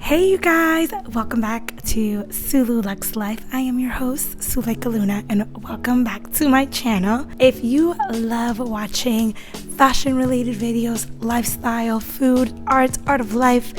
Hey you guys, welcome back to Sulu Lux Life. I am your host, Sulu, and welcome back to my channel. If you love watching fashion related videos, lifestyle, food, art of life,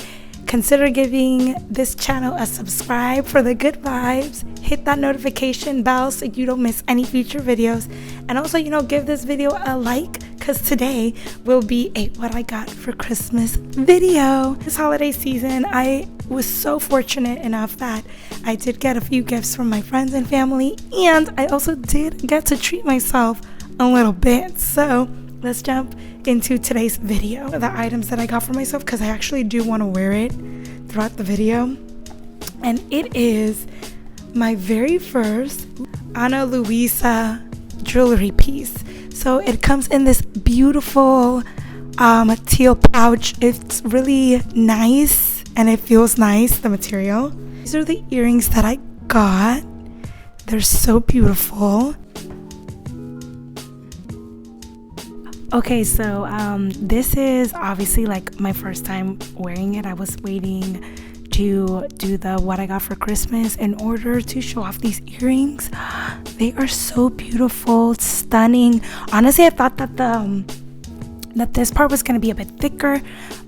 consider giving this channel a subscribe for the good vibes. Hit that notification bell so you don't miss any future videos. And also, give this video a like, because today will be a what I got for Christmas video. This holiday season, I was so fortunate enough that I did get a few gifts from my friends and family, and I also did get to treat myself a little bit. So let's jump into today's video. The items that I got for myself, because I actually do want to wear it throughout the video. And it is my very first Analuisa jewelry piece. So it comes in this beautiful teal pouch. It's really nice and it feels nice, the material. These are the earrings that I got. They're so beautiful. Okay, so this is obviously like my first time wearing it. I was waiting to do the what I got for Christmas in order to show off these earrings. They are so beautiful, stunning. Honestly, I thought that that this part was going to be a bit thicker,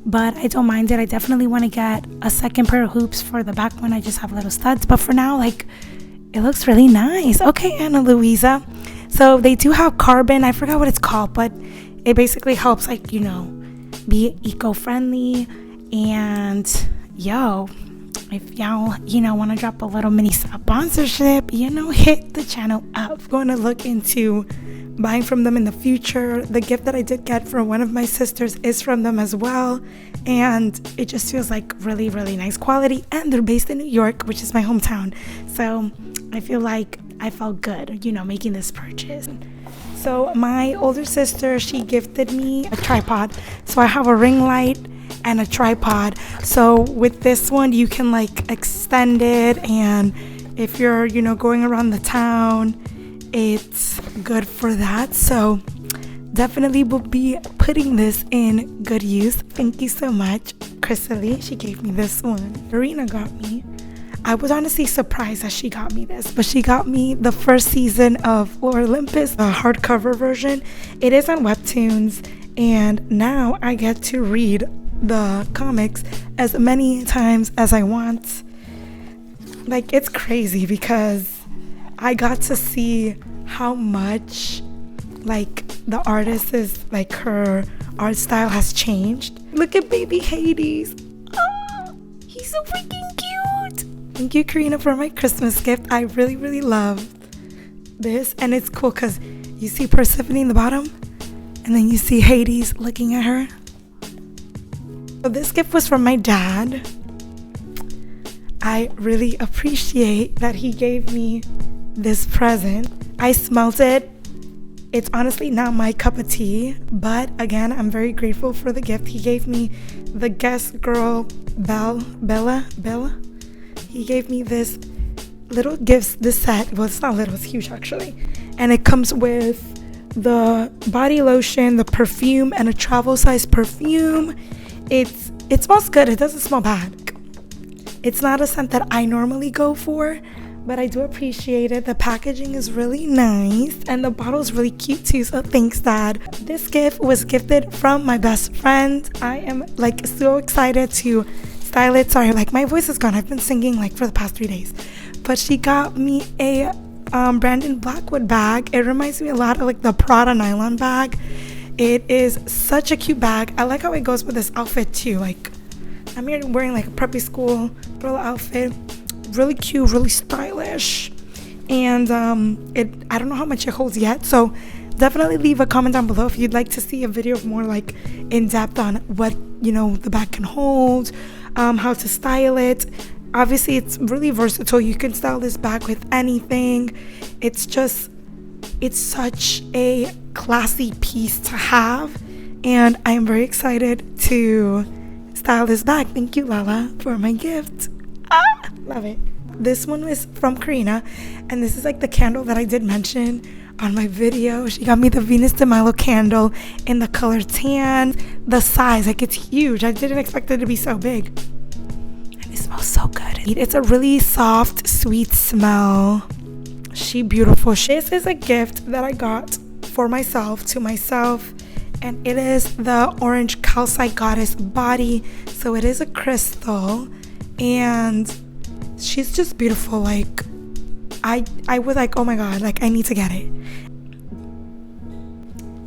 but I don't mind it. I definitely want to get a second pair of hoops for the back one. I just have little studs, but for now, like, it looks really nice. Okay, Analuisa. So they do have carbon. I forgot what it's called, but it basically helps, like, be eco-friendly. And if y'all want to drop a little mini sponsorship, hit the channel up. Going to look into buying from them in the future. The gift that I did get from one of my sisters is from them as well, and it just feels like really, really nice quality. And they're based in New York, which is my hometown, so I feel like I felt good making this purchase. So my older sister, she gifted me a tripod, so I have a ring light and a tripod. So with this one, you can like extend it, and if you're going around the town, it's good for that. So definitely will be putting this in good use. Thank you so much, Chrisley. She gave me this one. Marina got me. I was honestly surprised that she got me this, but she got me the first season of Lore Olympus, the hardcover version. It is on Webtoons, and now I get to read the comics as many times as I want. Like, it's crazy because I got to see how much like the artist is, like, her art style has changed. Look at baby Hades. Oh, he's so freaking cute. Thank you, Karina, for my Christmas gift. I really, really love this, and it's cool because you see Persephone in the bottom, and then you see Hades looking at her. So this gift was from my dad. I really appreciate that he gave me this present. I smelled it. It's honestly not my cup of tea, but again, I'm very grateful for the gift. He gave me the Guess Girl Bella. He gave me this little gift, this set. Well, it's not little, it's huge actually. And it comes with the body lotion, the perfume, and a travel size perfume. It smells good. It doesn't smell bad. It's not a scent that I normally go for, but I do appreciate it. The packaging is really nice, and the bottle is really cute too, so thanks, Dad. This gift was gifted from my best friend. I am like so excited to style it. Sorry, like my voice is gone. I've been singing like for the past 3 days, but she got me a Brandonblackwood bag. It reminds me a lot of like the Prada nylon bag. It is such a cute bag. I like how it goes with this outfit too. Like, I'm here wearing like a preppy school girl outfit. Really cute, really stylish. And I don't know how much it holds yet, so definitely leave a comment down below if you'd like to see a video more like in depth on what the bag can hold, how to style it. Obviously, it's really versatile. You can style this bag with anything. It's such a classy piece to have, and I am very excited to style this bag. Thank you, Lala, for my gift. Love it. This one was from Karina, and this is like the candle that I did mention on my video. She got me the Venus de Milo candle in the color tan. The size, like, it's huge. I didn't expect it to be so big. And it's smells so good. It's a really soft, sweet smell. She beautiful. This is a gift that I got for myself, to myself, and it is the orange calcite goddess body. So it is a crystal, and she's just beautiful. Like I was like, oh my god, like I need to get it.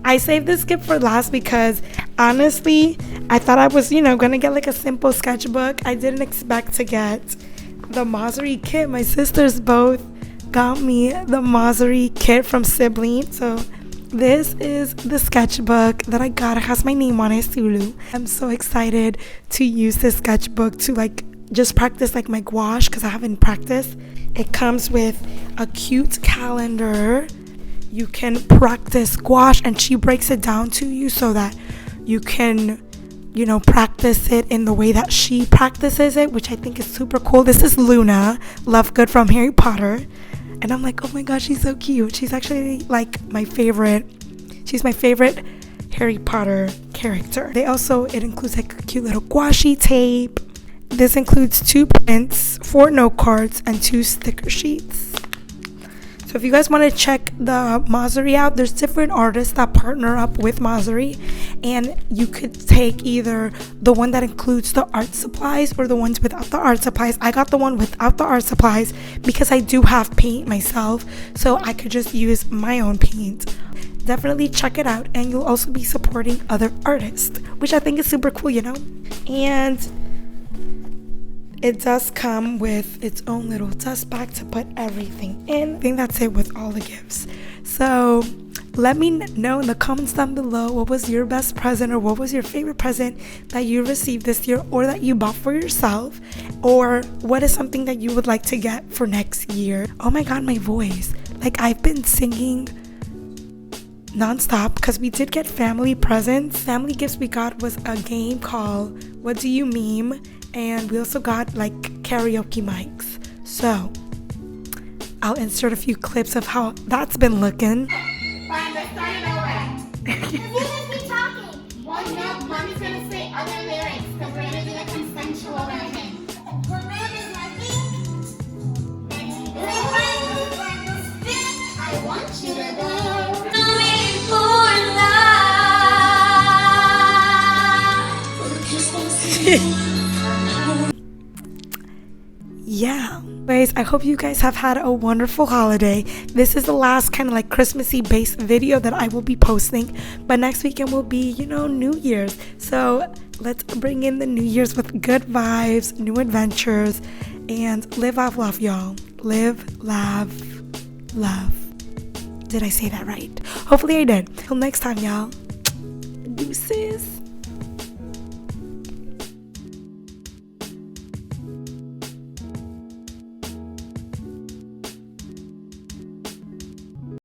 I saved this gift for last because honestly I thought I was, gonna get like a simple sketchbook. I didn't expect to get the Mausery kit. My sisters both got me the Mausery kit from Sibling. So this is the sketchbook that I got. It has my name on it, Sulu. I'm so excited to use this sketchbook to like just practice like my gouache, because I haven't practiced. It comes with a cute calendar. You can practice gouache, and she breaks it down to you so that you can, practice it in the way that she practices it, which I think is super cool. This is Luna, Lovegood from Harry Potter. And I'm like, oh my gosh, she's so cute. She's actually like my favorite. She's my favorite Harry Potter character. It includes like a cute little gouache tape. This includes 2 prints, 4 note cards, and 2 sticker sheets. So if you guys want to check the Mausery out, there's different artists that partner up with Mausery, and you could take either the one that includes the art supplies or the ones without the art supplies. I got the one without the art supplies because I do have paint myself, so I could just use my own paint. Definitely check it out, and you'll also be supporting other artists, which I think is super cool, And it does come with its own little dust bag to put everything in. I think that's it with all the gifts. So let me know in the comments down below, what was your best present, or what was your favorite present that you received this year, or that you bought for yourself, or what is something that you would like to get for next year. Oh my god, my voice. Like, I've been singing non-stop because we did get family presents. Family gifts we got was a game called What Do You Meme? And we also got like karaoke mics. So I'll insert a few clips of how that's been looking. Fine, let's start it over. Who's gonna be talking? Well, Mommy's gonna say other lyrics because we're gonna do the consensual version. What man is my I want you to go. Yeah. Anyways, I hope you guys have had a wonderful holiday. This is the last kind of like Christmassy based video that I will be posting, but next weekend will be, New Year's. So let's bring in the New Year's with good vibes, new adventures, and live, laugh, love, y'all. Live, laugh, love. Did I say that right? Hopefully I did. Till next time, y'all. Deuces.